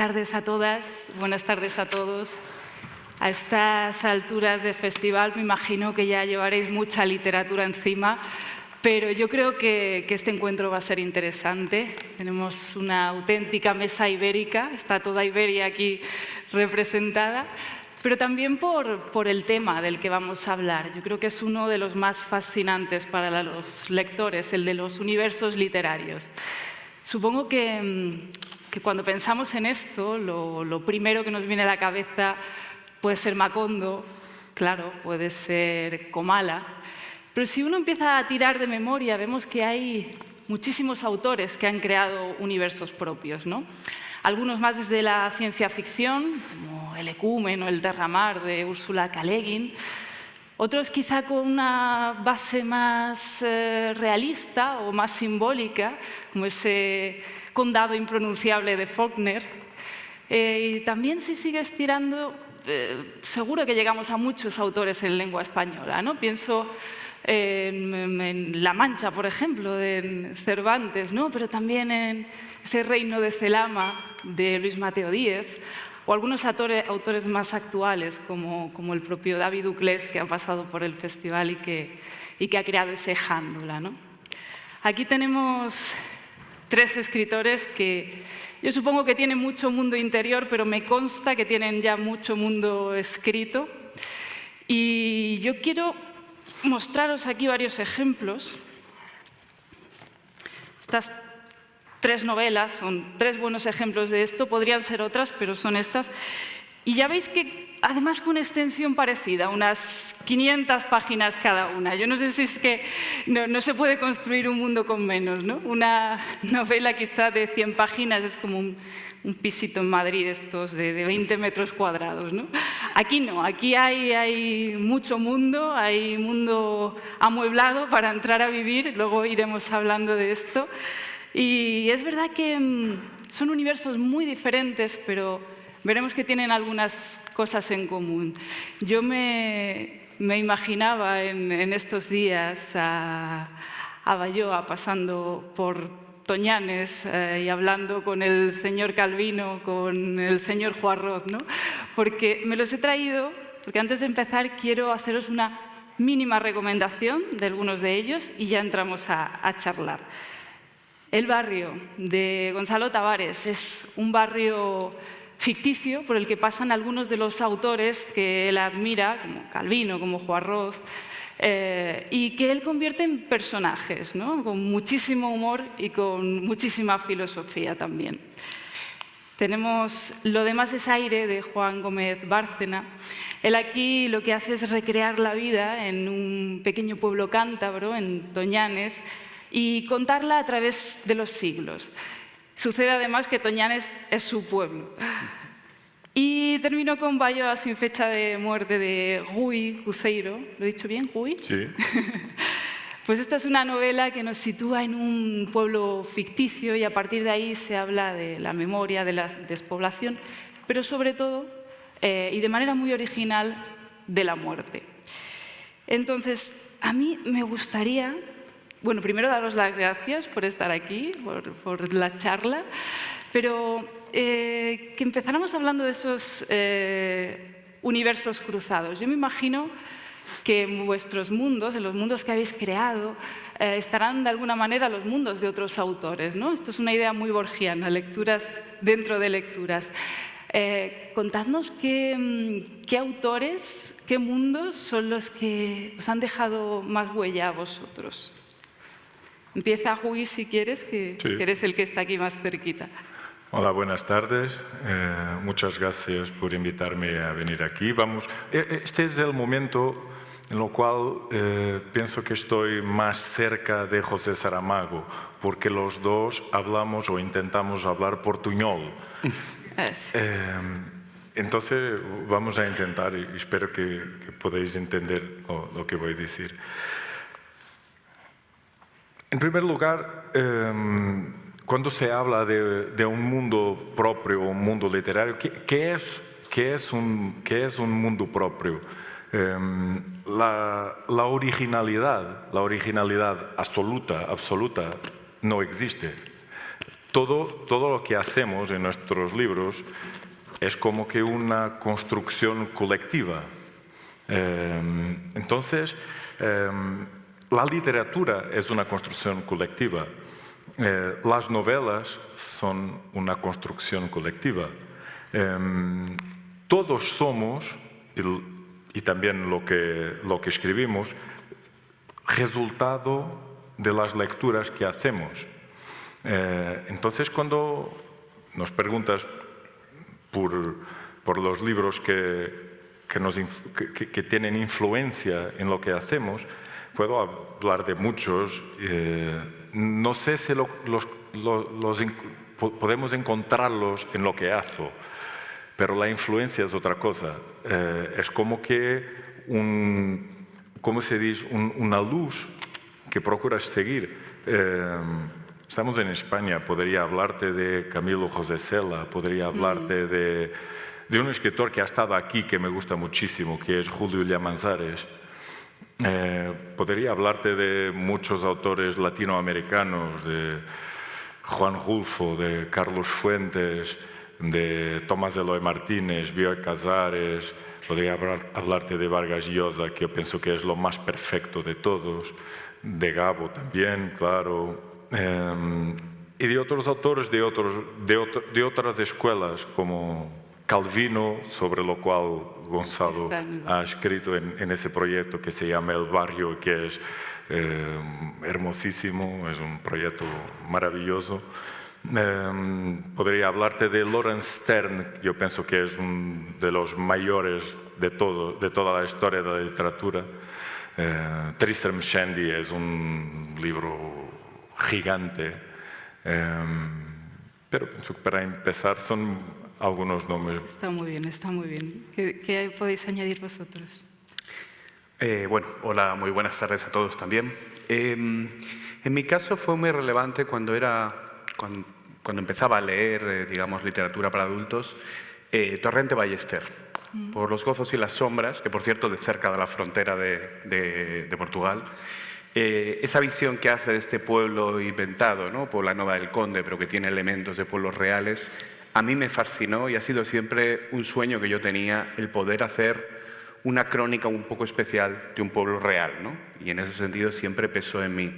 tardes a todas, buenas tardes a todos. A estas alturas del festival me imagino que ya llevaréis mucha literatura encima, pero yo creo que este encuentro va a ser interesante. Tenemos una auténtica mesa ibérica, está toda Iberia aquí representada, pero también por el tema del que vamos a hablar. Yo creo que es uno de los más fascinantes para los lectores, el de los universos literarios. Supongo que cuando pensamos en esto, lo primero que nos viene a la cabeza puede ser Macondo, claro, puede ser Comala, pero si uno empieza a tirar de memoria, vemos que hay muchísimos autores que han creado universos propios, ¿no? Algunos más desde la ciencia ficción, como El Ecumen o El Terramar de Úrsula K. Le Guin, otros quizá con una base más realista o más simbólica, como ese Condado impronunciable de Faulkner. Y también si sigues tirando, seguro que llegamos a muchos autores en lengua española, ¿no? Pienso en La Mancha, por ejemplo, de Cervantes, ¿no? Pero también en ese Reino de Celama de Luis Mateo Díez, o algunos autores más actuales, como el propio David Uclés, que ha pasado por el festival y que ha creado ese Jándula, ¿no? Aquí tenemos tres escritores que yo supongo que tienen mucho mundo interior, pero me consta que tienen ya mucho mundo escrito. Y yo quiero mostraros aquí varios ejemplos. Estas tres novelas son tres buenos ejemplos de esto, podrían ser otras, pero son estas. Y ya veis que, además, con una extensión parecida, unas 500 páginas cada una. Yo no sé si es que no se puede construir un mundo con menos, ¿no? Una novela quizá de 100 páginas es como un pisito en Madrid, estos de 20 metros cuadrados, ¿no? Aquí no, aquí hay mucho mundo, hay mundo amueblado para entrar a vivir, luego iremos hablando de esto. Y es verdad que son universos muy diferentes, pero veremos que tienen algunas cosas en común. Yo me imaginaba en estos días a Bayoa pasando por Toñanes y hablando con el señor Calvino, con el señor Juarroz, ¿no? Porque me los he traído, porque antes de empezar quiero haceros una mínima recomendación de algunos de ellos y ya entramos a charlar. El barrio de Gonzalo Tavares es un barrio ficticio por el que pasan algunos de los autores que él admira, como Calvino, como Juarroz, y que él convierte en personajes, ¿no? Con muchísimo humor y con muchísima filosofía también. Tenemos Lo demás es aire, de Juan Gómez Bárcena. Él aquí lo que hace es recrear la vida en un pequeño pueblo cántabro, en Toñanes, y contarla a través de los siglos. Sucede además que Toñanes es su pueblo. Y termino con Bayoa sin fecha de muerte de Rui Uceiro. ¿Lo he dicho bien, Rui? Sí. Pues esta es una novela que nos sitúa en un pueblo ficticio y a partir de ahí se habla de la memoria, de la despoblación, pero sobre todo, y de manera muy original, de la muerte. Entonces, a mí me gustaría, bueno, primero daros las gracias por estar aquí, por la charla, pero que empezáramos hablando de esos universos cruzados. Yo me imagino que en vuestros mundos, en los mundos que habéis creado, estarán de alguna manera los mundos de otros autores, ¿no? Esto es una idea muy borgiana, lecturas dentro de lecturas. Contadnos qué autores, qué mundos son los que os han dejado más huella a vosotros. Empieza, Rui, si quieres, que sí. Eres el que está aquí más cerquita. Hola, buenas tardes. Muchas gracias por invitarme a venir aquí. Este es el momento en el cual pienso que estoy más cerca de José Saramago, porque los dos hablamos o intentamos hablar portuñol. Entonces vamos a intentar y espero que podáis entender lo que voy a decir. En primer lugar, cuando se habla de un mundo propio, un mundo literario, ¿qué es un mundo propio? La originalidad absoluta no existe. todo lo que hacemos en nuestros libros es como que una construcción colectiva. Entonces, la literatura es una construcción colectiva. Las novelas son una construcción colectiva. Todos somos, y también lo que escribimos, resultado de las lecturas que hacemos. Entonces, cuando nos preguntas por los libros que tienen influencia en lo que hacemos, puedo hablar de muchos. No sé si podemos encontrarlos en lo que hago, pero la influencia es otra cosa. Es como que ¿cómo se dice? Una luz que procuras seguir. Estamos en España, podría hablarte de Camilo José Cela, podría hablarte de un escritor que ha estado aquí, que me gusta muchísimo, que es Julio Llamazares. Podría hablarte de muchos autores latinoamericanos, de Juan Rulfo, de Carlos Fuentes, de Tomás Eloy Martínez, Bioy Casares. Podría hablarte de Vargas Llosa, que yo pienso que es lo más perfecto de todos, de Gabo también, claro. Y de otros autores de otras escuelas, como Calvino, sobre lo cual Gonzalo ha escrito en ese proyecto que se llama El Barrio, que es hermosísimo, es un proyecto maravilloso. Podría hablarte de Lawrence Stern, yo pienso que es uno de los mayores de toda la historia de la literatura. Tristram Shandy es un libro gigante, pero pienso que para empezar son algunos nombres. Está muy bien, está muy bien. ¿Qué podéis añadir vosotros? Bueno, hola, muy buenas tardes a todos también. En mi caso fue muy relevante cuando empezaba a leer, digamos, literatura para adultos, Torrente Ballester, por Los gozos y las sombras, que por cierto de cerca de la frontera de Portugal. Esa visión que hace de este pueblo inventado, ¿no? Puebla Nova del Conde, pero que tiene elementos de pueblos reales, a mí me fascinó y ha sido siempre un sueño que yo tenía, el poder hacer una crónica un poco especial de un pueblo real, ¿no? Y en ese sentido siempre pesó en mí.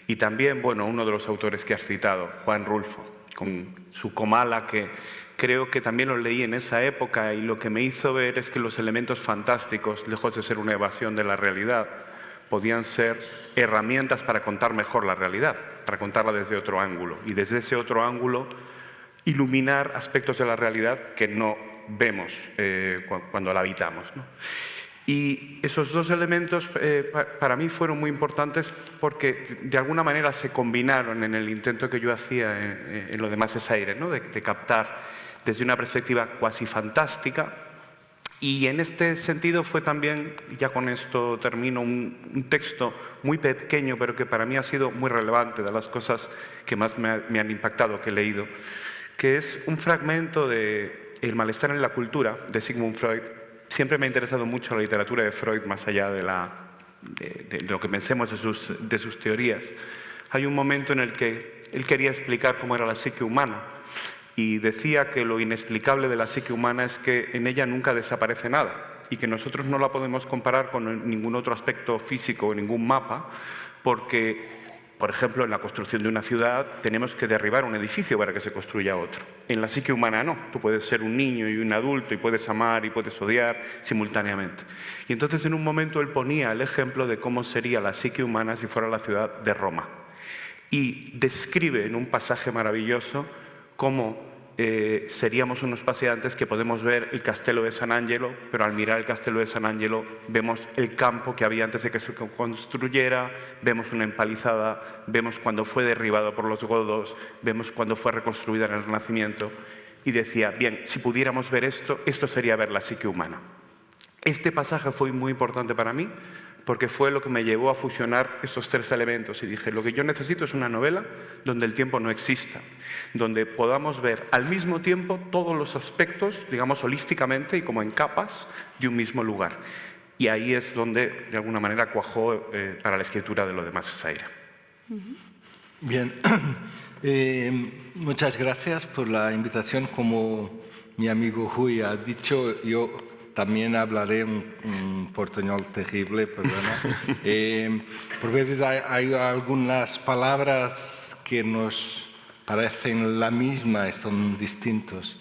Y también, bueno, uno de los autores que has citado, Juan Rulfo, con su Comala, que creo que también lo leí en esa época y lo que me hizo ver es que los elementos fantásticos, lejos de ser una evasión de la realidad, podían ser herramientas para contar mejor la realidad, para contarla desde otro ángulo. Y desde ese otro ángulo, iluminar aspectos de la realidad que no vemos cuando la habitamos, ¿no? Y esos dos elementos para mí fueron muy importantes porque de alguna manera se combinaron en el intento que yo hacía en Lo demás es aire, ¿no? de captar desde una perspectiva cuasi fantástica. Y en este sentido fue también, ya con esto termino, un texto muy pequeño, pero que para mí ha sido muy relevante, de las cosas que más me han impactado, que he leído, que es un fragmento de El malestar en la cultura, de Sigmund Freud. Siempre me ha interesado mucho la literatura de Freud, más allá de lo que pensemos de sus teorías. Hay un momento en el que él quería explicar cómo era la psique humana y decía que lo inexplicable de la psique humana es que en ella nunca desaparece nada y que nosotros no la podemos comparar con ningún otro aspecto físico o ningún mapa porque, por ejemplo, en la construcción de una ciudad tenemos que derribar un edificio para que se construya otro. En la psique humana no. Tú puedes ser un niño y un adulto y puedes amar y puedes odiar simultáneamente. Y entonces en un momento él ponía el ejemplo de cómo sería la psique humana si fuera la ciudad de Roma. Y describe en un pasaje maravilloso cómo seríamos unos paseantes que podemos ver el Castelo de San Angelo, pero al mirar el Castelo de San Angelo vemos el campo que había antes de que se construyera, vemos una empalizada, vemos cuando fue derribado por los godos, vemos cuando fue reconstruida en el Renacimiento. Y decía, bien, si pudiéramos ver esto, esto sería ver la psique humana. Este pasaje fue muy importante para mí porque fue lo que me llevó a fusionar estos tres elementos y dije, lo que yo necesito es una novela donde el tiempo no exista, donde podamos ver al mismo tiempo todos los aspectos, digamos holísticamente y como en capas, de un mismo lugar. Y ahí es donde, de alguna manera, cuajó para la escritura de Lo demás es aire. Bien, muchas gracias por la invitación. Como mi amigo Rui ha dicho, yo también hablaré un portuñol terrible, perdona. Por veces hay algunas palabras que nos parecen la misma y son distintos.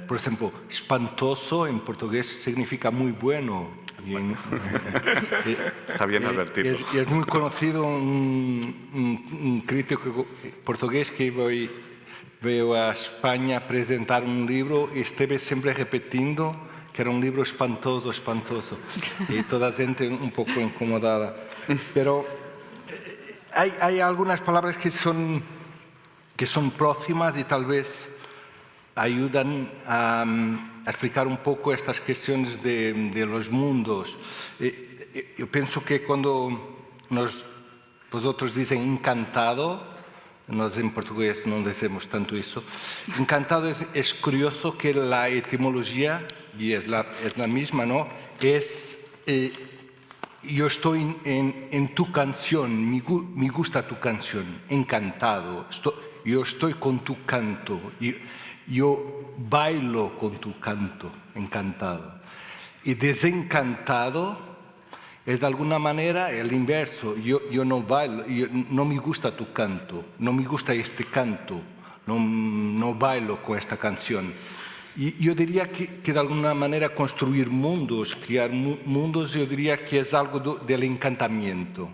Por ejemplo, espantoso en portugués significa muy bueno. Está bien advertido. Y es muy conocido un crítico portugués que veo a España presentar un libro y estuve siempre repitiendo que era un libro espantoso, espantoso. Y toda gente un poco incomodada. Pero hay algunas palabras que son próximas y tal vez ayudan a explicar un poco estas cuestiones de los mundos. Yo pienso que cuando vosotros dicen encantado, nós en portugués no decimos tanto eso, encantado es curioso que la etimología, y es la misma, ¿no? Es yo estoy en tu canción, me gusta tu canción, encantado, yo estoy con tu canto, yo bailo con tu canto, encantado. Y desencantado es de alguna manera el inverso. Yo no bailo, no me gusta tu canto, no me gusta este canto, no bailo con esta canción. Y yo diría que de alguna manera construir mundos, crear mundos, yo diría que es algo del encantamiento.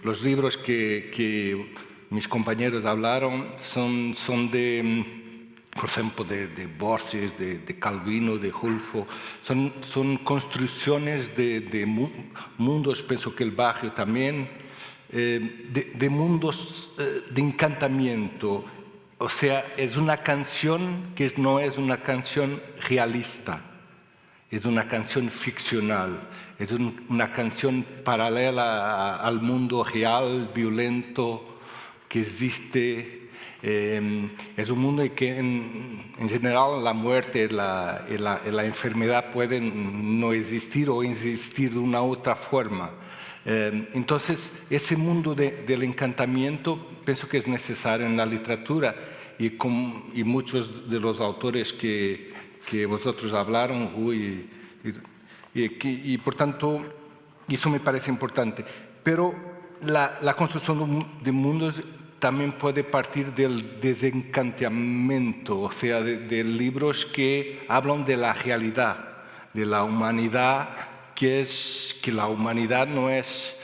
Los libros que mis compañeros hablaron son de, por ejemplo, de Borges, de Calvino, de Rulfo. Son construcciones de mundos, pienso que el Barrio también, de mundos de encantamiento. O sea, es una canción que no es una canción realista, es una canción ficcional, es una canción paralela al mundo real, violento, que existe. Es un mundo en que en general la muerte y la enfermedad pueden no existir o existir de una otra forma. Entonces, ese mundo del encantamiento pienso que es necesario en la literatura y muchos de los autores que vosotros hablaron, Rui, y por tanto, eso me parece importante. Pero la construcción de mundos también puede partir del desencantamiento, o sea, de libros que hablan de la realidad, de la humanidad, que la humanidad no es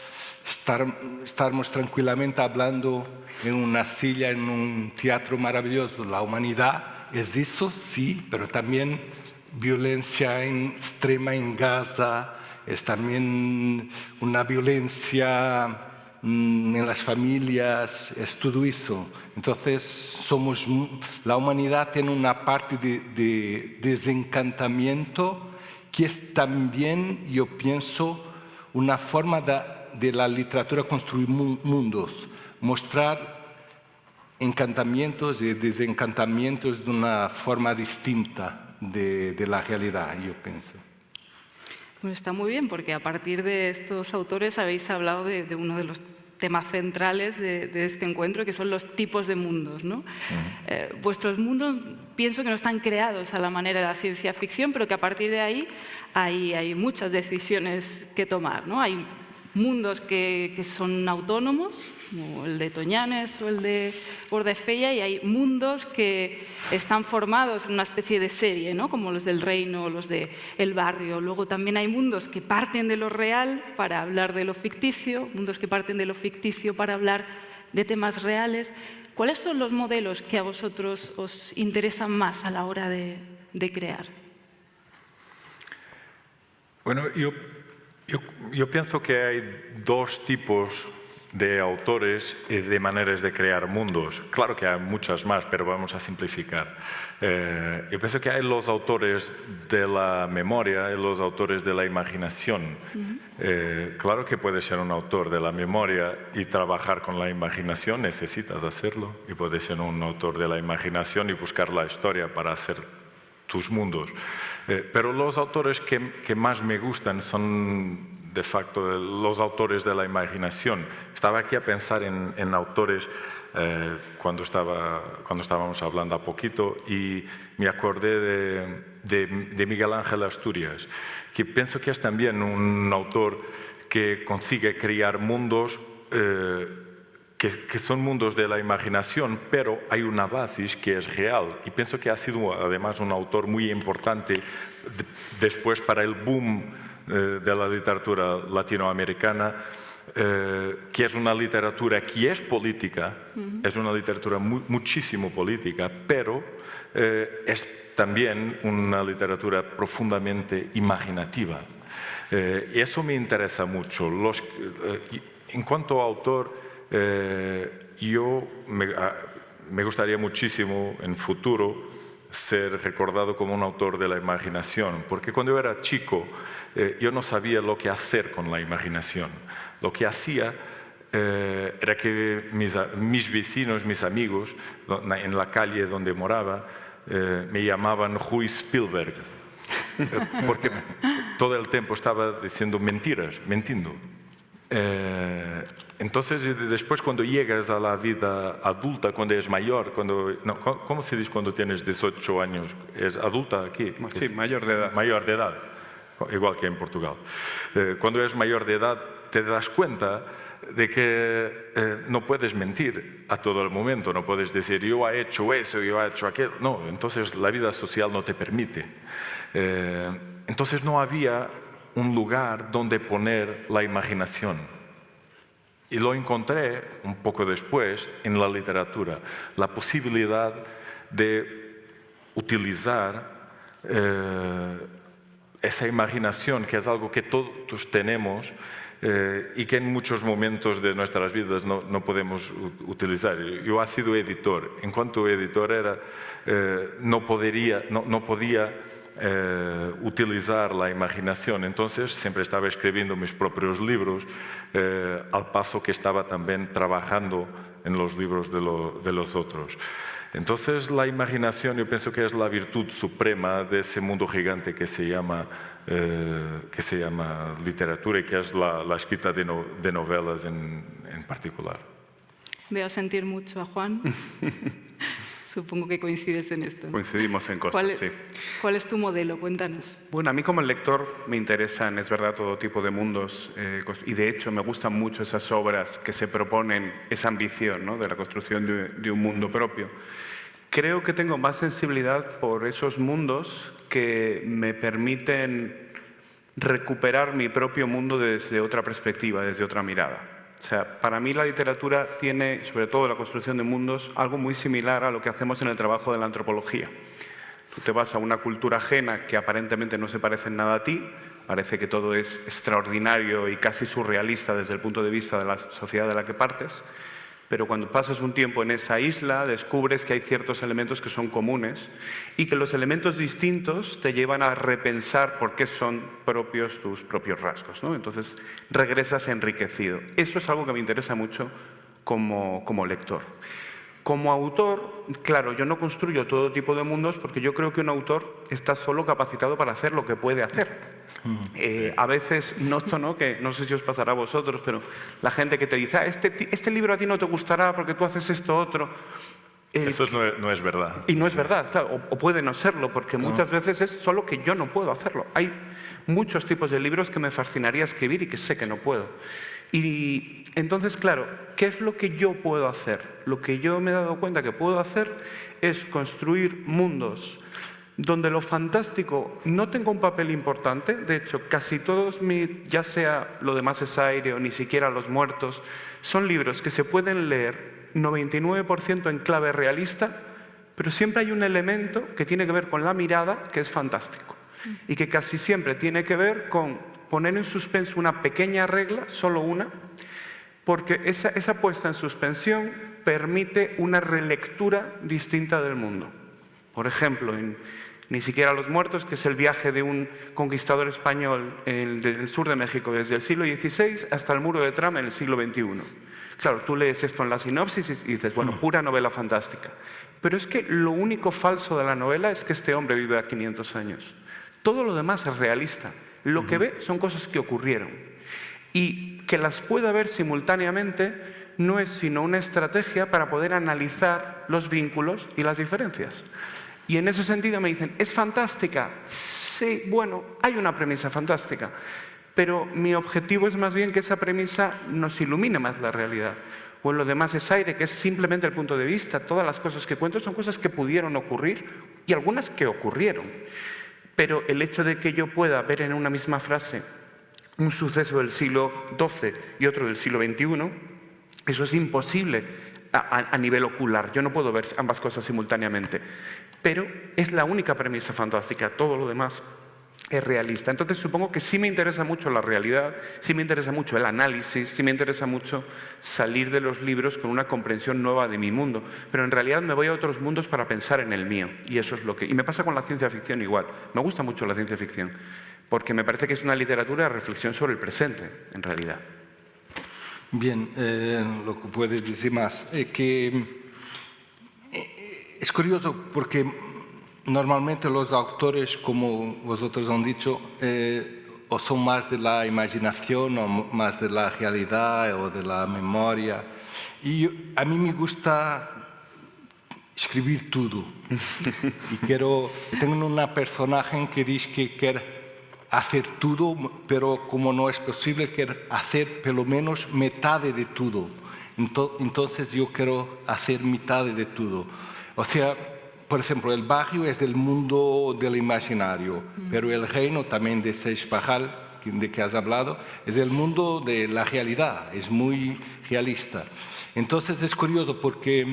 estarmos tranquilamente hablando en una silla, en un teatro maravilloso. La humanidad es eso, sí, pero también violencia extrema en Gaza, es también una violencia en las familias, es todo eso. Entonces, la humanidad tiene una parte de desencantamiento que es también, yo pienso, una forma de la literatura construir mundos, mostrar encantamientos y desencantamientos de una forma distinta de la realidad, yo pienso. Bueno, está muy bien, porque a partir de estos autores habéis hablado de uno de los temas centrales de este encuentro, que son los tipos de mundos, ¿no? Vuestros mundos pienso que no están creados a la manera de la ciencia ficción, pero que a partir de ahí hay muchas decisiones que tomar, ¿no? Hay mundos que son autónomos, como el de Toñanes o el de Bordefella, y hay mundos que están formados en una especie de serie, ¿no? Como los del Reino o los de El Barrio. Luego también hay mundos que parten de lo real para hablar de lo ficticio, mundos que parten de lo ficticio para hablar de temas reales. ¿Cuáles son los modelos que a vosotros os interesan más a la hora de crear? Bueno, yo pienso que hay dos tipos de autores y de maneras de crear mundos. Claro que hay muchas más, pero vamos a simplificar. Yo pienso que hay los autores de la memoria y los autores de la imaginación. Claro que puedes ser un autor de la memoria y trabajar con la imaginación, necesitas hacerlo. Y puedes ser un autor de la imaginación y buscar la historia para hacer tus mundos. Pero los autores que más me gustan son de facto los autores de la imaginación. Estaba aquí a pensar en autores cuando estábamos hablando a poquito y me acordé de Miguel Ángel Asturias, que pienso que es también un autor que consigue crear mundos que son mundos de la imaginación, pero hay una base que es real. Y pienso que ha sido además un autor muy importante después para el boom de la literatura latinoamericana, que es una literatura que es política, es una literatura muchísimo política, pero es también una literatura profundamente imaginativa. Y eso me interesa mucho. En cuanto a autor, yo me gustaría muchísimo en futuro ser recordado como un autor de la imaginación, porque cuando yo era chico yo no sabía lo que hacer con la imaginación. Lo que hacía era que mis vecinos, mis amigos, en la calle donde moraba, me llamaban Rui Spielberg, porque todo el tiempo estaba diciendo mentiras, mintiendo. Entonces, después cuando llegas a la vida adulta, cuando eres mayor, ¿cómo se dice cuando tienes 18 años? ¿Es adulta aquí? Sí, mayor de edad. Mayor de edad, igual que en Portugal. Cuando eres mayor de edad, te das cuenta de que no puedes mentir a todo el momento, no puedes decir yo he hecho eso, yo he hecho aquello. No, entonces la vida social no te permite. Entonces no había un lugar donde poner la imaginación. Y lo encontré un poco después en la literatura, la posibilidad de utilizar esa imaginación, que es algo que todos tenemos y que en muchos momentos de nuestras vidas no podemos utilizar. Yo he sido editor. En cuanto editor no podía utilizar la imaginación, entonces siempre estaba escribiendo mis propios libros al paso que estaba también trabajando en los libros de los otros. Entonces la imaginación yo pienso que es la virtud suprema de ese mundo gigante que se llama literatura y que es la escrita de novelas en particular. Veo sentir mucho a Juan. Supongo que coincides en esto, ¿no? Coincidimos en cosas, sí. ¿Cuál es tu modelo? Cuéntanos. Bueno, a mí como lector me interesan, es verdad, todo tipo de mundos y de hecho me gustan mucho esas obras que se proponen esa ambición, ¿no?, de la construcción de un mundo propio. Creo que tengo más sensibilidad por esos mundos que me permiten recuperar mi propio mundo desde otra perspectiva, desde otra mirada. O sea, para mí la literatura tiene, sobre todo la construcción de mundos, algo muy similar a lo que hacemos en el trabajo de la antropología. Tú te vas a una cultura ajena que aparentemente no se parece en nada a ti, parece que todo es extraordinario y casi surrealista desde el punto de vista de la sociedad de la que partes, pero cuando pasas un tiempo en esa isla descubres que hay ciertos elementos que son comunes y que los elementos distintos te llevan a repensar por qué son propios tus propios rasgos, ¿no? Entonces regresas enriquecido. Eso es algo que me interesa mucho como lector. Como autor, claro, yo no construyo todo tipo de mundos porque yo creo que un autor está solo capacitado para hacer lo que puede hacer. A veces noto, ¿no?, que no sé si os pasará a vosotros, pero la gente que te dice este libro a ti no te gustará porque tú haces esto otro. Eso no es verdad. Y no es verdad, claro, o puede no serlo, porque muchas veces es solo que yo no puedo hacerlo. Hay muchos tipos de libros que me fascinaría escribir y que sé que no puedo. Y entonces, claro, ¿qué es lo que yo puedo hacer? Lo que yo me he dado cuenta que puedo hacer es construir mundos donde lo fantástico no tenga un papel importante. De hecho, casi todos, ya sea Lo demás es aire o Ni siquiera los muertos, son libros que se pueden leer 99% en clave realista, pero siempre hay un elemento que tiene que ver con la mirada que es fantástico y que casi siempre tiene que ver con poner en suspenso una pequeña regla, solo una, porque esa puesta en suspensión permite una relectura distinta del mundo. Por ejemplo, en Ni siquiera los muertos, que es el viaje de un conquistador español del sur de México desde el siglo XVI hasta el muro de Trump en el siglo XXI. Claro, tú lees esto en la sinopsis y dices, bueno, pura novela fantástica. Pero es que lo único falso de la novela es que este hombre vive a 500 años. Todo lo demás es realista. Lo que ve son cosas que ocurrieron. y que las pueda ver simultáneamente no es sino una estrategia para poder analizar los vínculos y las diferencias. Y en ese sentido me dicen, ¿es fantástica? Sí, bueno, hay una premisa fantástica, pero mi objetivo es más bien que esa premisa nos ilumine más la realidad. O en lo demás es aire, que es simplemente el punto de vista. Todas las cosas que cuento son cosas que pudieron ocurrir y algunas que ocurrieron. Pero el hecho de que yo pueda ver en una misma frase un suceso del siglo XII y otro del siglo XXI, eso es imposible a nivel ocular. Yo no puedo ver ambas cosas simultáneamente. Pero es la única premisa fantástica, todo lo demás es realista. Entonces supongo que sí me interesa mucho la realidad, sí me interesa mucho el análisis, sí me interesa mucho salir de los libros con una comprensión nueva de mi mundo, pero en realidad me voy a otros mundos para pensar en el mío, y eso es lo que... Y me pasa con la ciencia ficción igual. Me gusta mucho la ciencia ficción, porque me parece que es una literatura de reflexión sobre el presente, en realidad. Bien, lo que puedes decir más es que es curioso porque normalmente los autores, como vosotros han dicho, o son más de la imaginación o más de la realidad o de la memoria. Y a mí me gusta escribir todo. Y tengo una personaje que dice que quiere hacer todo, pero como no es posible, quiere hacer por lo menos mitad de todo. Entonces yo quiero hacer mitad de todo. O sea, por ejemplo, el barrio es del mundo del imaginario, pero el reino también de Seix-Pajal, de que has hablado, es del mundo de la realidad, es muy realista. Entonces es curioso porque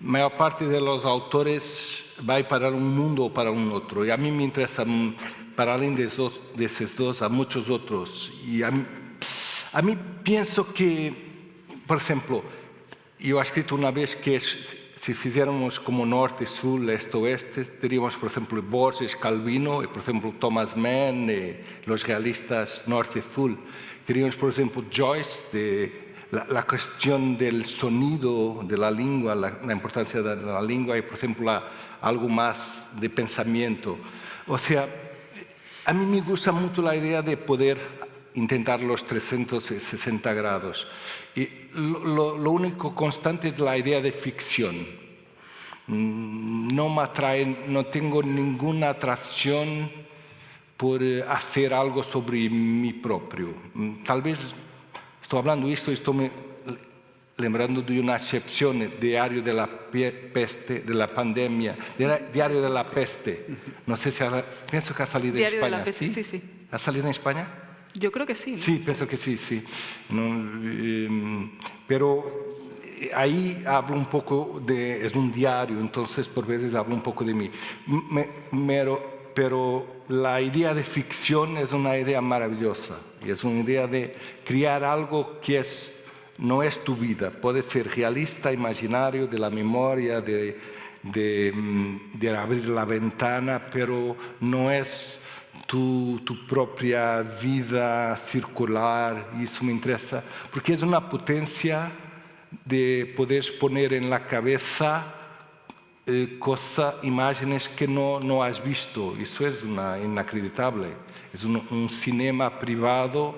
la mayor parte de los autores va para un mundo o para un otro, y a mí me interesa, para além de esos dos, a muchos otros. Y a mí pienso que, por ejemplo, yo he escrito una vez que si fizéramos como norte, sur, este, oeste, teríamos, por ejemplo, Borges, Calvino, y, por ejemplo, Thomas Mann, los realistas norte-sur. Teríamos, por ejemplo, Joyce, la cuestión del sonido de la lengua, la importancia de la lengua, y, por ejemplo, algo más de pensamiento. O sea, a mí me gusta mucho la idea de poder intentar los 360 grados. Y lo único constante es la idea de ficción. No me atrae, no tengo ninguna atracción por hacer algo sobre mí propio. Tal vez estoy hablando esto y estoy lembrando de una excepción, Diario de la Peste, de la pandemia, Diario de la Peste. No sé si pienso que ha salido en España. Diario de la Peste, sí, sí. ¿Ha salido en España? Yo creo que sí, ¿no? Sí, pienso que sí, sí. No, pero ahí hablo un poco de... Es un diario, entonces por veces hablo un poco de mí. Pero la idea de ficción es una idea maravillosa. Y es una idea de crear algo que no es tu vida. Puede ser realista, imaginario, de la memoria, de abrir la ventana, pero no es tu propia vida circular, y eso me interesa, porque es una potencia de poder poner en la cabeza imágenes que no has visto. Eso es inacreditable. Es un cinema privado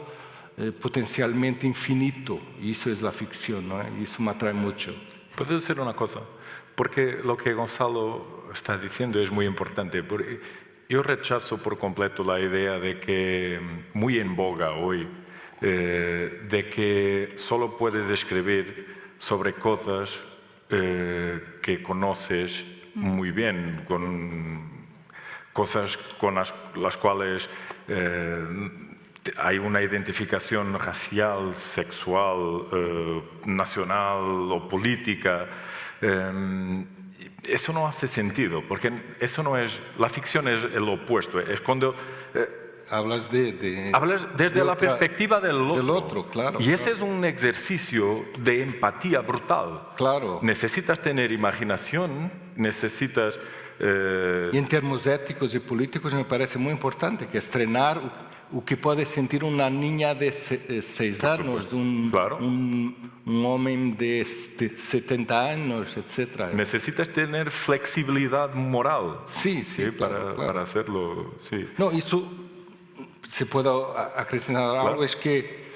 potencialmente infinito, y eso es la ficción, ¿no? Y eso me atrae mucho. ¿Puedo decir una cosa? Porque lo que Gonzalo está diciendo es muy importante. Yo rechazo por completo la idea de que, muy en boga hoy, de que solo puedes escribir sobre cosas que conoces muy bien, con cosas con las cuales hay una identificación racial, sexual, nacional o política. Eso no hace sentido, porque eso no es... La ficción es el opuesto, es cuando... Hablas hablas desde la perspectiva del otro. Del otro, claro. Y ese es un ejercicio de empatía brutal. Claro. Necesitas tener imaginación, necesitas... Y en términos éticos y políticos me parece muy importante que estrenar o que puede sentir una niña de 6 años, de un hombre de 70 años, etc. Necesitas tener flexibilidad moral. Sí, claro. Para hacerlo, sí. No, eso se puede acrescentar algo, es que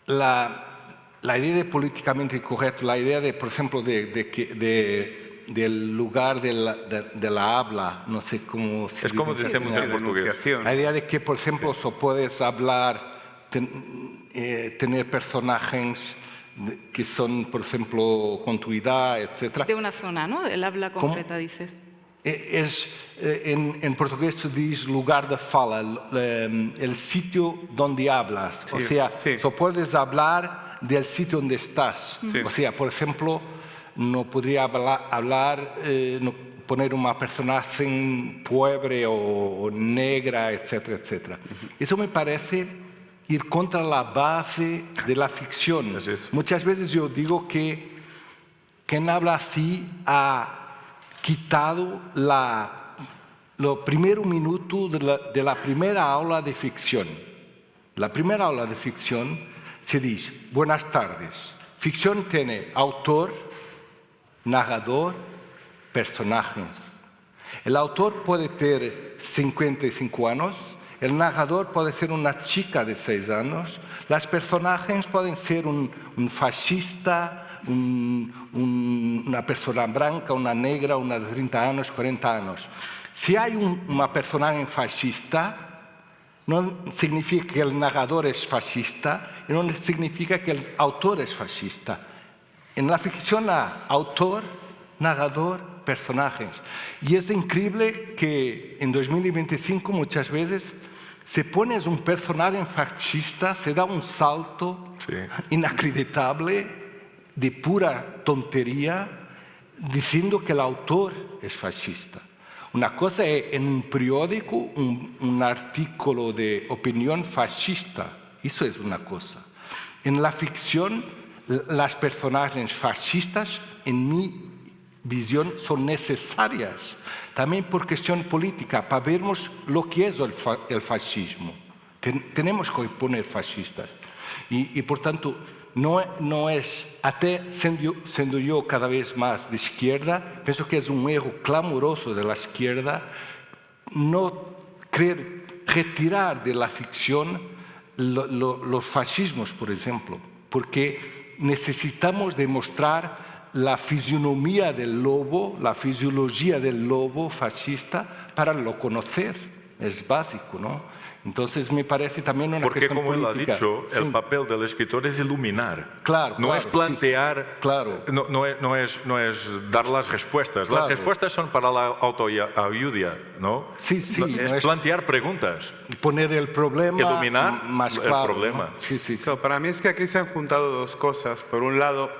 la idea de políticamente correcto, la idea de, por ejemplo, del lugar de la habla, no sé cómo se Es como decimos en portugués. La idea de que, por ejemplo, solo puedes hablar, tener personajes que son, por ejemplo, con tu edad, etc. De una zona, ¿no? El habla concreta, dices. En portugués se dice lugar de fala, el sitio donde hablas. Sí, o sea, sí. solo puedes hablar del sitio donde estás. Sí. O sea, por ejemplo, no podría poner una personaje pobre o negra, etcétera, etcétera. Eso me parece ir contra la base de la ficción. Es eso. Muchas veces yo digo que quien habla así ha quitado lo primero minuto de la primera aula de ficción. La primera aula de ficción se dice, buenas tardes. Ficción tiene autor, narrador, personajes. El autor puede tener 55 años, el narrador puede ser una chica de 6 años, los personajes pueden ser un fascista, una persona blanca, una negra, una de 30 años, 40 años. Si hay una personaje fascista, no significa que el narrador es fascista y no significa que el autor es fascista. En la ficción hay autor, narrador, personajes. Y es increíble que en 2025 muchas veces se pones un personaje fascista, se da un salto inacreditable de pura tontería diciendo que el autor es fascista. Una cosa es en un periódico un artículo de opinión fascista, eso es una cosa. En la ficción, las personajes fascistas, en mi visión, son necesarias, también por cuestión política, para vermos lo que es el fascismo. Tenemos que poner fascistas. Y por tanto, no es, até siendo yo cada vez más de izquierda, pienso que es un error clamoroso de la izquierda no querer retirar de la ficción los fascismos, por ejemplo, porque necesitamos demostrar la fisionomía del lobo, la fisiología del lobo fascista para lo conocer. Es básico, ¿no? Entonces me parece también una Porque, cuestión como política. él ha dicho, el papel del escritor es iluminar. Claro, no es plantear, sí, claro. no es dar las respuestas. Claro. Las respuestas son para la autoayuda, ¿no? Sí, Es plantear preguntas. Poner el problema Iluminar más el claro, problema. ¿no? Sí. Claro, para mí es que aquí se han juntado dos cosas. Por un lado,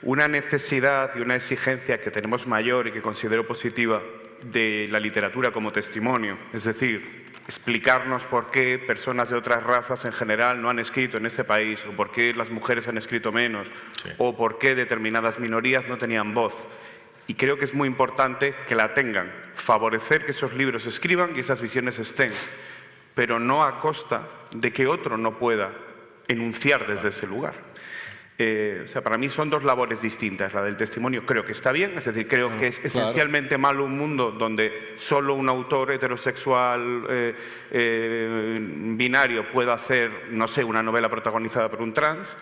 una necesidad y una exigencia que tenemos mayor y que considero positiva de la literatura como testimonio. Es decir, explicarnos por qué personas de otras razas en general no han escrito en este país, o por qué las mujeres han escrito menos, o por qué determinadas minorías no tenían voz. Y creo que es muy importante que la tengan, favorecer que esos libros se escriban y esas visiones estén, pero no a costa de que otro no pueda enunciar desde ese lugar. Para mí son dos labores distintas. La del testimonio creo que está bien, es decir, creo que es esencialmente malo un mundo donde solo un autor heterosexual binario pueda hacer, no sé, una novela protagonizada por un trans,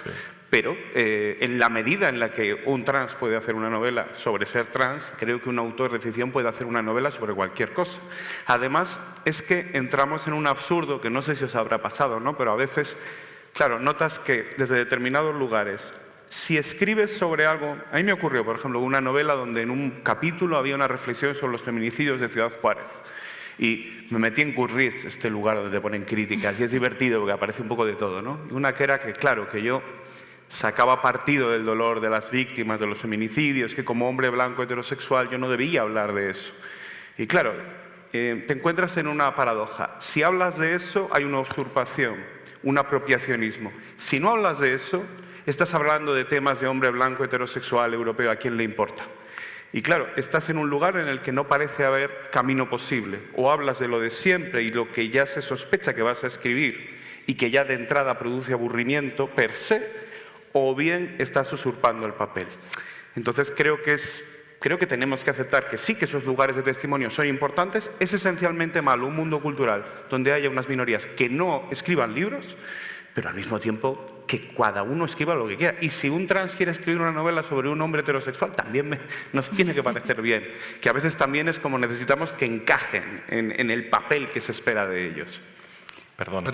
pero en la medida en la que un trans puede hacer una novela sobre ser trans, creo que un autor de ficción puede hacer una novela sobre cualquier cosa. Además, es que entramos en un absurdo que no sé si os habrá pasado, ¿no? Pero a veces... Claro, notas que desde determinados lugares, si escribes sobre algo... A mí me ocurrió, por ejemplo, una novela donde en un capítulo había una reflexión sobre los feminicidios de Ciudad Juárez. Y me metí en Goodreads, este lugar donde te ponen críticas, y es divertido porque aparece un poco de todo, ¿no? Y una que era que, claro, que yo sacaba partido del dolor de las víctimas de los feminicidios, que como hombre blanco heterosexual yo no debía hablar de eso. Y claro, te encuentras en una paradoja. Si hablas de eso, hay una usurpación, un apropiacionismo. Si no hablas de eso, estás hablando de temas de hombre blanco, heterosexual, europeo, ¿a quién le importa? Y claro, estás en un lugar en el que no parece haber camino posible. O hablas de lo de siempre y lo que ya se sospecha que vas a escribir y que ya de entrada produce aburrimiento per se, o bien estás usurpando el papel. Entonces creo que tenemos que aceptar que sí, que esos lugares de testimonio son importantes. Es esencialmente malo un mundo cultural donde haya unas minorías que no escriban libros, pero al mismo tiempo que cada uno escriba lo que quiera. Y si un trans quiere escribir una novela sobre un hombre heterosexual, también nos tiene que parecer bien. Que a veces también es como necesitamos que encajen en el papel que se espera de ellos. Perdón.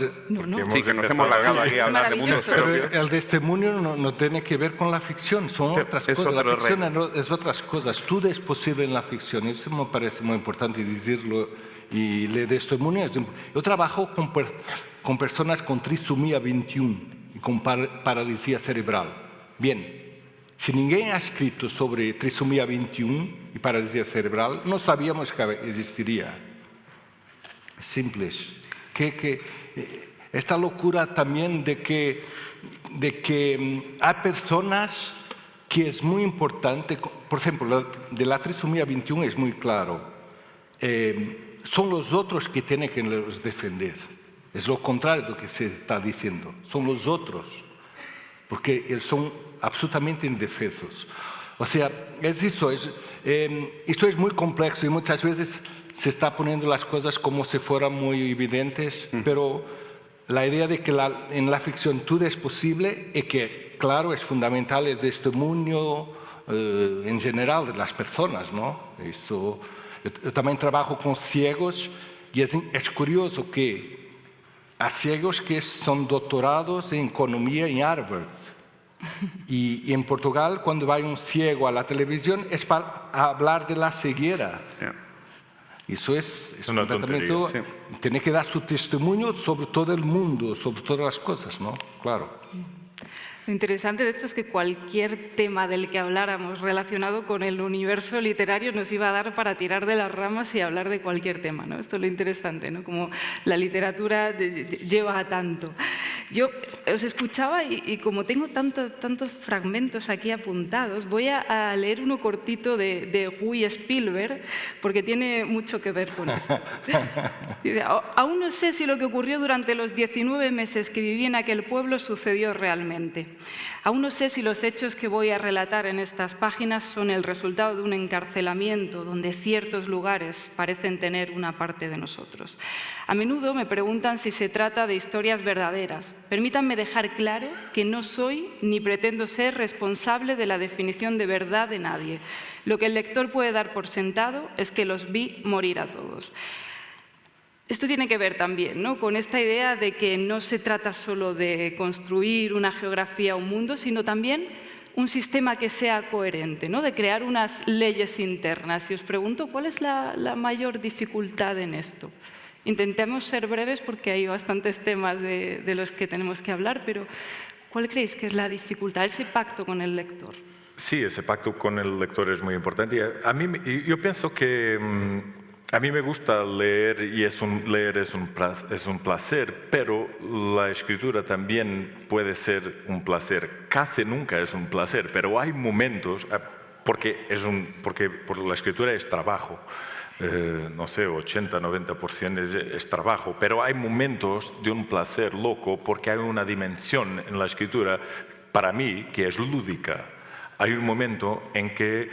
Sí, que nos hemos largado aquí a hablar de mundos propios. Pero el testimonio no tiene que ver con la ficción, son otras cosas. La ficción es otras cosas. Todo es posible en la ficción. Eso me parece muy importante decirlo. Y el testimonio yo trabajo con personas con trisomía 21 y con parálisis cerebral. Bien, si nadie ha escrito sobre trisomía 21 y parálisis cerebral, no sabíamos que existiría. Es simple. Que esta locura también de que hay personas que es muy importante, por ejemplo, de la trisomía 21 es muy claro, son los otros que tienen que los defender. Es lo contrario de lo que se está diciendo, son los otros, porque ellos son absolutamente indefensos. O sea, es eso, esto es muy complejo y muchas veces se está poniendo las cosas como si fueran muy evidentes, pero la idea de que en la ficción todo es posible y que, claro, es fundamental el testimonio en general de las personas, ¿no? Yo también trabajo con ciegos y es curioso que hay ciegos que son doctorados en economía en Harvard. Y en Portugal, cuando va un ciego a la televisión, es para hablar de la ceguera. Eso es una completamente... tontería. Tiene que dar su testimonio sobre todo el mundo, sobre todas las cosas, ¿no? Claro. Lo interesante de esto es que cualquier tema del que habláramos relacionado con el universo literario nos iba a dar para tirar de las ramas y hablar de cualquier tema, ¿no? Esto es lo interesante, ¿no? Como la literatura lleva a tanto. Yo os escuchaba y como tengo tantos fragmentos aquí apuntados, voy a leer uno cortito de Guy Spielberg, porque tiene mucho que ver con esto. Dice, aún no sé si lo que ocurrió durante los 19 meses que viví en aquel pueblo sucedió realmente. Aún no sé si los hechos que voy a relatar en estas páginas son el resultado de un encarcelamiento donde ciertos lugares parecen tener una parte de nosotros. A menudo me preguntan si se trata de historias verdaderas. Permítanme dejar claro que no soy ni pretendo ser responsable de la definición de verdad de nadie. Lo que el lector puede dar por sentado es que los vi morir a todos. Esto tiene que ver también, ¿no?, con esta idea de que no se trata solo de construir una geografía o un mundo, sino también un sistema que sea coherente, ¿no?, de crear unas leyes internas. Y os pregunto, ¿cuál es la mayor dificultad en esto? Intentemos ser breves porque hay bastantes temas de los que tenemos que hablar, pero ¿cuál creéis que es la dificultad, ese pacto con el lector? Sí, ese pacto con el lector es muy importante. Yo pienso que a mí me gusta leer y leer es un placer, pero la escritura también puede ser un placer. Casi nunca es un placer, pero hay momentos, porque la escritura es trabajo. No sé, 80-90% es trabajo, pero hay momentos de un placer loco porque hay una dimensión en la escritura, para mí, que es lúdica. Hay un momento en que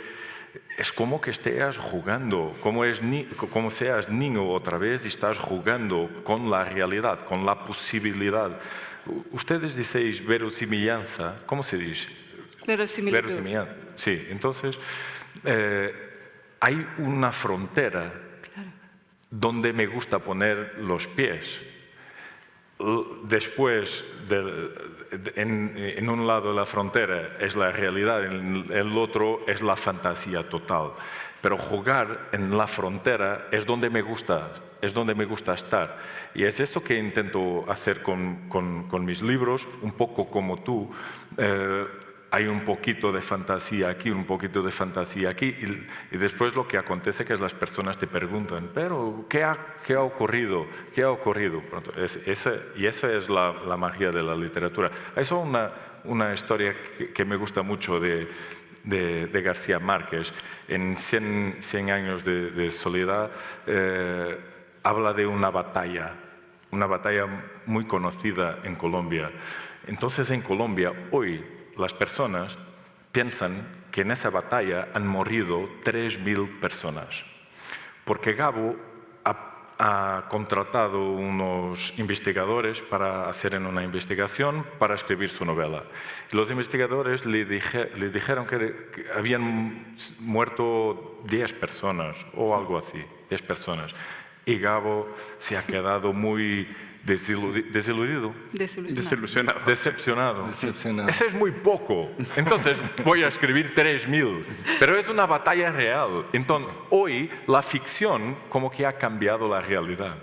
es como que estés jugando, como seas niño otra vez y estás jugando con la realidad, con la posibilidad. Ustedes decís verosimillanza, ¿cómo se dice? Verosimilitud. Verosimillanza, sí. Entonces, hay una frontera donde me gusta poner los pies. Después, en un lado de la frontera es la realidad, en el otro es la fantasía total. Pero jugar en la frontera es donde me gusta estar. Y es eso que intento hacer con mis libros, un poco como tú. Hay un poquito de fantasía aquí, un poquito de fantasía aquí, y después lo que acontece es que las personas te preguntan, pero ¿qué ha ocurrido? ¿Qué ha ocurrido? Y esa es la magia de la literatura. Eso es una historia que me gusta mucho de García Márquez. En 100 años de soledad habla de una batalla muy conocida en Colombia. Entonces en Colombia hoy las personas piensan que en esa batalla han morido 3.000 personas, porque Gabo ha contratado unos investigadores para hacer una investigación para escribir su novela. Y los investigadores le dijeron que habían muerto 10 personas o algo así, 10 personas. Y Gabo se ha quedado muy decepcionado. Ese es muy poco. Entonces voy a escribir 3000. Pero es una batalla real. Entonces hoy la ficción como que ha cambiado la realidad.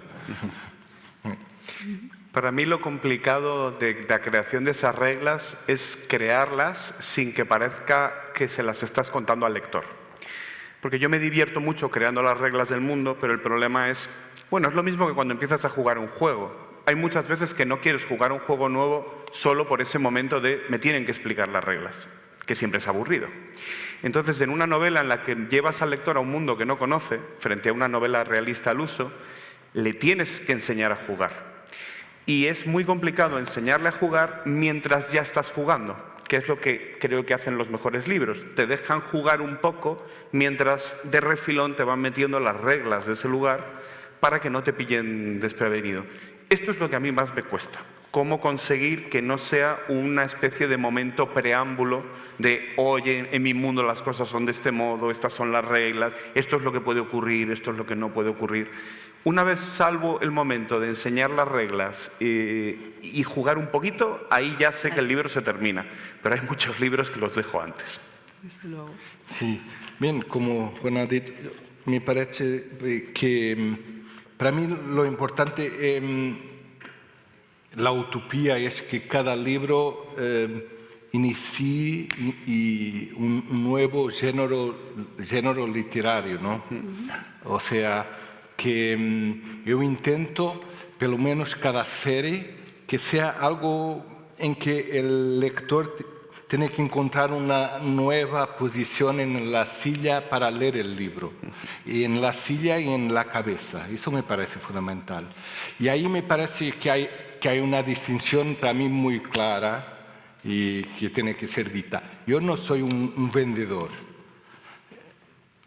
Para mí lo complicado de la creación de esas reglas es crearlas sin que parezca que se las estás contando al lector. Porque yo me divierto mucho creando las reglas del mundo, pero el problema es, bueno, es lo mismo que cuando empiezas a jugar un juego. Hay muchas veces que no quieres jugar un juego nuevo solo por ese momento de me tienen que explicar las reglas, que siempre es aburrido. Entonces, en una novela en la que llevas al lector a un mundo que no conoce, frente a una novela realista al uso, le tienes que enseñar a jugar. Y es muy complicado enseñarle a jugar mientras ya estás jugando, que es lo que creo que hacen los mejores libros. Te dejan jugar un poco mientras de refilón te van metiendo las reglas de ese lugar para que no te pillen desprevenido. Esto es lo que a mí más me cuesta. Cómo conseguir que no sea una especie de momento preámbulo de, oye, en mi mundo las cosas son de este modo, estas son las reglas, esto es lo que puede ocurrir, esto es lo que no puede ocurrir. Una vez salvo el momento de enseñar las reglas y jugar un poquito, ahí ya sé que el libro se termina. Pero hay muchos libros que los dejo antes. Sí, bien, como Juan ha dicho, me parece que para mí lo importante, la utopía es que cada libro inicie un nuevo género literario, ¿no? O sea, que yo intento, pelo menos cada serie, que sea algo en que el lector tiene que encontrar una nueva posición en la silla para leer el libro, y en la silla y en la cabeza. Eso me parece fundamental. Y ahí me parece que hay una distinción para mí muy clara y que tiene que ser dita. Yo no soy un vendedor.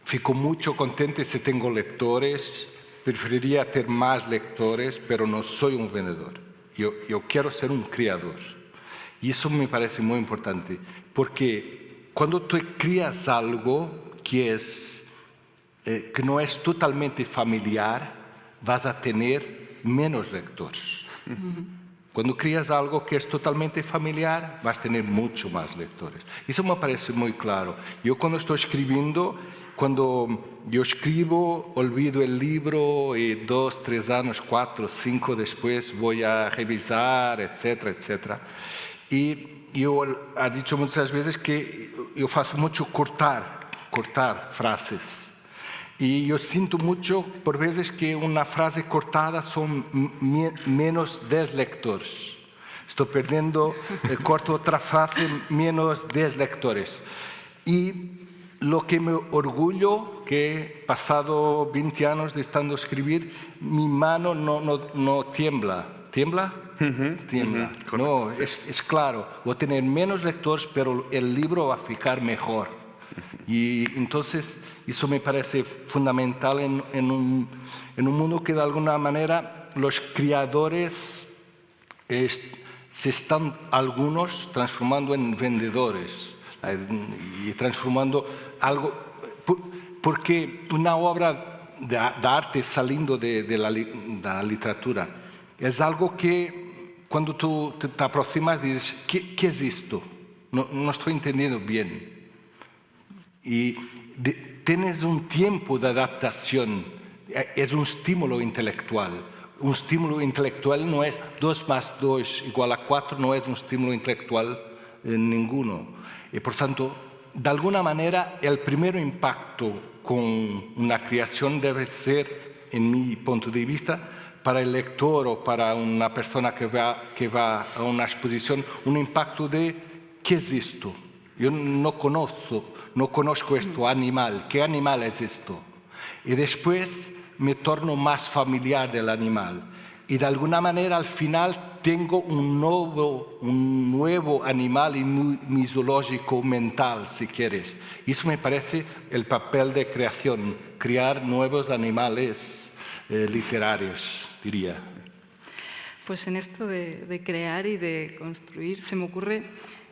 Fico mucho contento si tengo lectores, preferiría tener más lectores, pero no soy un vendedor. Yo quiero ser un creador. Y eso me parece muy importante, porque cuando tú crías algo que no es totalmente familiar, vas a tener menos lectores. Cuando crías algo que es totalmente familiar, vas a tener mucho más lectores. Eso me parece muy claro. Yo cuando estoy escribiendo, cuando yo escribo, olvido el libro y 2, 3 años, 4, 5 después voy a revisar, etcétera, etcétera. Y yo he dicho muchas veces que yo faço mucho cortar frases. Y yo siento mucho por veces que una frase cortada son menos 10 lectores. Estoy perdiendo, corto otra frase, menos 10 lectores. Y lo que me orgullo, que pasado 20 años de estando a escribir, mi mano no tiembla. ¿Tiembla? Tiembla. No, es claro, voy a tener menos lectores, pero el libro va a ficar mejor. Y entonces eso me parece fundamental en un mundo que de alguna manera los creadores se están algunos transformando en vendedores y transformando algo, porque una obra de arte saliendo de la literatura es algo que cuando tú te aproximas dices, ¿qué es esto? No estoy entendiendo bien. Y tienes un tiempo de adaptación, es un estímulo intelectual. Un estímulo intelectual no es 2 más 2 igual a 4, no es un estímulo intelectual ninguno. Y por tanto, de alguna manera, el primer impacto con una creación debe ser, en mi punto de vista, para el lector o para una persona que va a una exposición, un impacto de ¿qué es esto? Yo no conozco esto, animal. ¿Qué animal es esto? Y después me torno más familiar del animal. Y de alguna manera al final tengo un nuevo animal y mi zoológico mental, si quieres. Y eso me parece el papel de creación, crear nuevos animales literarios, diría. Pues en esto de crear y de construir se me ocurre,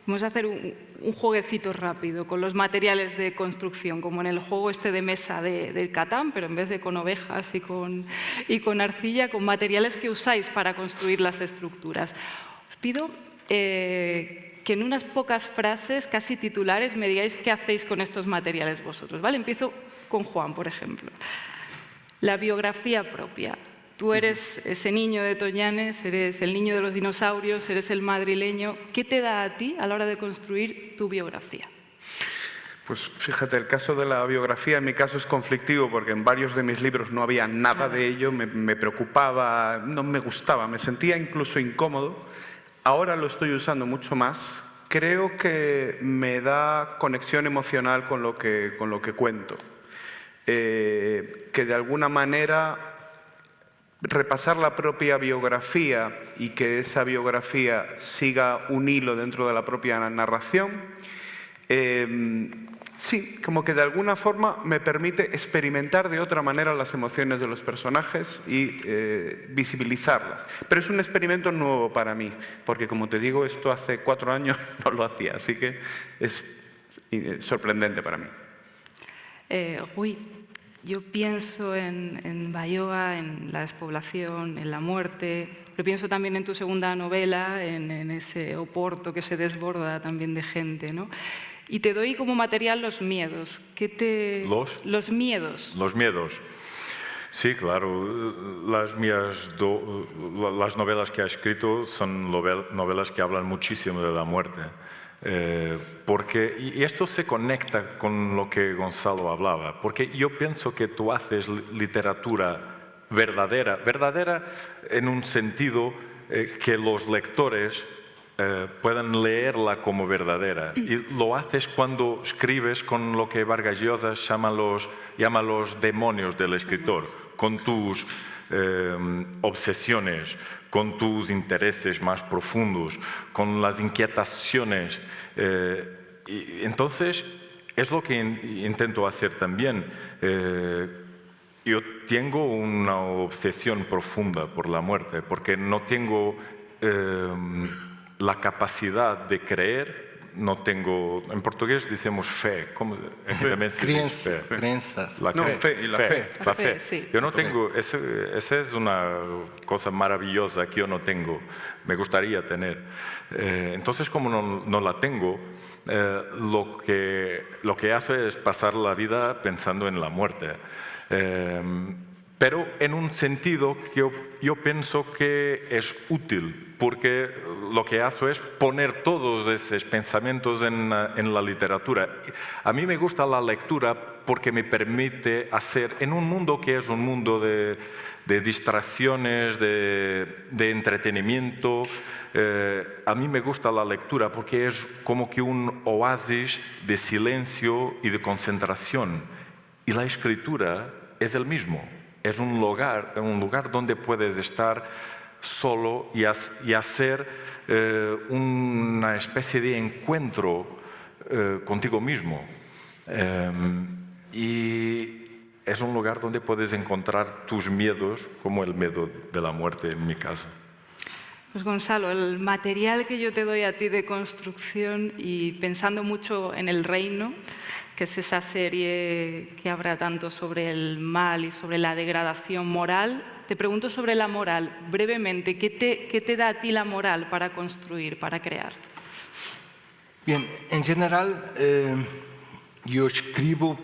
vamos a hacer un jueguecito rápido con los materiales de construcción, como en el juego este de mesa del Catán, pero en vez de con ovejas y con arcilla, con materiales que usáis para construir las estructuras. Os pido que en unas pocas frases, casi titulares, me digáis qué hacéis con estos materiales vosotros, ¿vale? Empiezo con Juan, por ejemplo. La biografía propia. Tú eres ese niño de Toñanes, eres el niño de los dinosaurios, eres el madrileño. ¿Qué te da a ti a la hora de construir tu biografía? Pues fíjate, el caso de la biografía en mi caso es conflictivo porque en varios de mis libros no había nada de ello, me preocupaba, no me gustaba, me sentía incluso incómodo. Ahora lo estoy usando mucho más. Creo que me da conexión emocional con lo que cuento. Que de alguna manera repasar la propia biografía y que esa biografía siga un hilo dentro de la propia narración, sí, como que de alguna forma me permite experimentar de otra manera las emociones de los personajes y visibilizarlas. Pero es un experimento nuevo para mí, porque como te digo, esto hace 4 años no lo hacía, así que es sorprendente para mí. Yo pienso en Bayoa, en la despoblación, en la muerte, pero pienso también en tu segunda novela, en ese Oporto que se desborda también de gente, ¿no? Y te doy como material los miedos. Los miedos. Los miedos. Sí, claro. Las novelas que he escrito son novelas que hablan muchísimo de la muerte. Y esto se conecta con lo que Gonzalo hablaba, porque yo pienso que tú haces literatura verdadera en un sentido que los lectores puedan leerla como verdadera. Y lo haces cuando escribes con lo que Vargas Llosa llama los demonios del escritor, con tus obsesiones, con tus intereses más profundos, con las inquietaciones. Y entonces, es lo que intento hacer también. Yo tengo una obsesión profunda por la muerte, porque no tengo la capacidad de creer. No tengo, en portugués decimos fe, ¿cómo se dice? Creencia. La fe. Sí. Yo no tengo, esa es una cosa maravillosa que yo no tengo, me gustaría tener. Entonces, como no la tengo, lo que hace es pasar la vida pensando en la muerte. Pero en un sentido que yo pienso que es útil, porque lo que hago es poner todos esos pensamientos en la literatura. A mí me gusta la lectura porque me permite hacer, en un mundo que es un mundo de distracciones, de entretenimiento, a mí me gusta la lectura porque es como que un oasis de silencio y de concentración. Y la escritura es el mismo. Es un lugar donde puedes estar solo y hacer una especie de encuentro contigo mismo. Y es un lugar donde puedes encontrar tus miedos, como el miedo de la muerte en mi caso. Pues Gonzalo, el material que yo te doy a ti de construcción y pensando mucho en El Reino, que es esa serie que habla tanto sobre el mal y sobre la degradación moral, te pregunto sobre la moral, brevemente, ¿qué te da a ti la moral para construir, para crear? Bien, en general yo escribo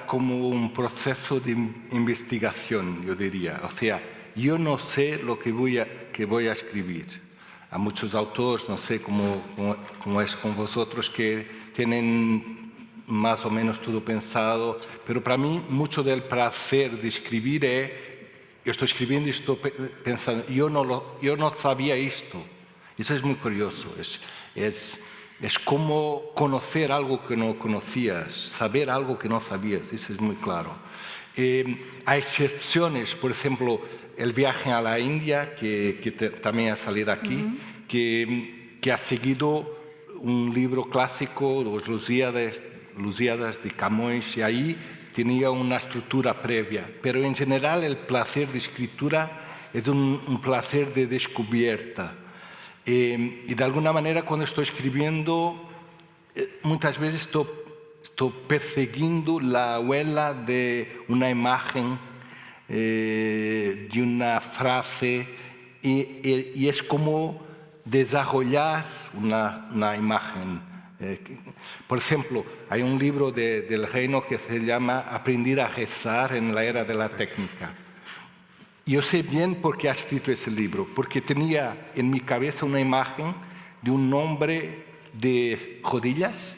como un proceso de investigación, yo diría. O sea, yo no sé lo que voy a escribir. Hay muchos autores, no sé cómo es con vosotros, que tienen más o menos todo pensado, pero para mí mucho del placer de escribir es, yo estoy escribiendo y estoy pensando, yo no sabía esto. Eso es muy curioso, es como conocer algo que no conocías, saber algo que no sabías, eso es muy claro. Hay excepciones, por ejemplo, el viaje a la India, que también ha salido aquí, que ha seguido un libro clásico, Los Lusíadas de Camões, y ahí tenía una estructura previa, pero en general el placer de escritura es un placer de descubierta. Y de alguna manera cuando estoy escribiendo, muchas veces estoy persiguiendo la huella de una imagen, de una frase, y es como desarrollar una imagen. Por ejemplo, hay un libro del Reino que se llama Aprender a rezar en la era de la técnica. Yo sé bien por qué ha escrito ese libro, porque tenía en mi cabeza una imagen de un hombre de rodillas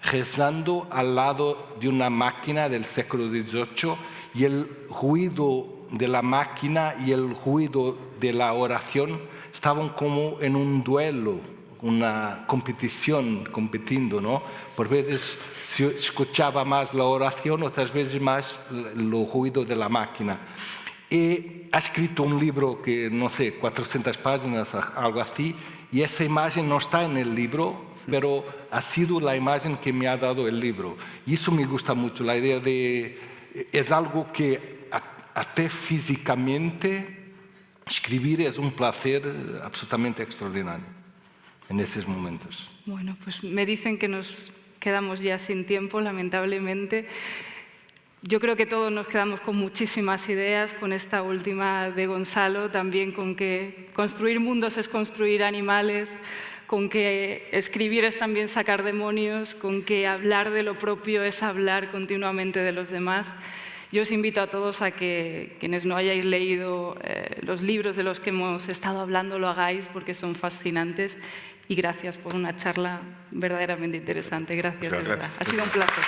rezando al lado de una máquina del siglo XVIII, y el ruido de la máquina y el ruido de la oración estaban como en un duelo, una competición, compitiendo, ¿no? Por veces se escuchaba más la oración, otras veces más el ruido de la máquina. Y ha escrito un libro que, no sé, 400 páginas, algo así, y esa imagen no está en el libro, pero ha sido la imagen que me ha dado el libro. Y eso me gusta mucho, la idea de... Es algo que hasta físicamente escribir es un placer absolutamente extraordinario en esos momentos. Bueno, pues me dicen que nos quedamos ya sin tiempo, lamentablemente. Yo creo que todos nos quedamos con muchísimas ideas, con esta última de Gonzalo, también con que construir mundos es construir animales, con que escribir es también sacar demonios, con que hablar de lo propio es hablar continuamente de los demás. Yo os invito a todos a que quienes no hayáis leído los libros de los que hemos estado hablando lo hagáis, porque son fascinantes, y gracias por una charla verdaderamente interesante. Gracias. De verdad. Ha sido un placer.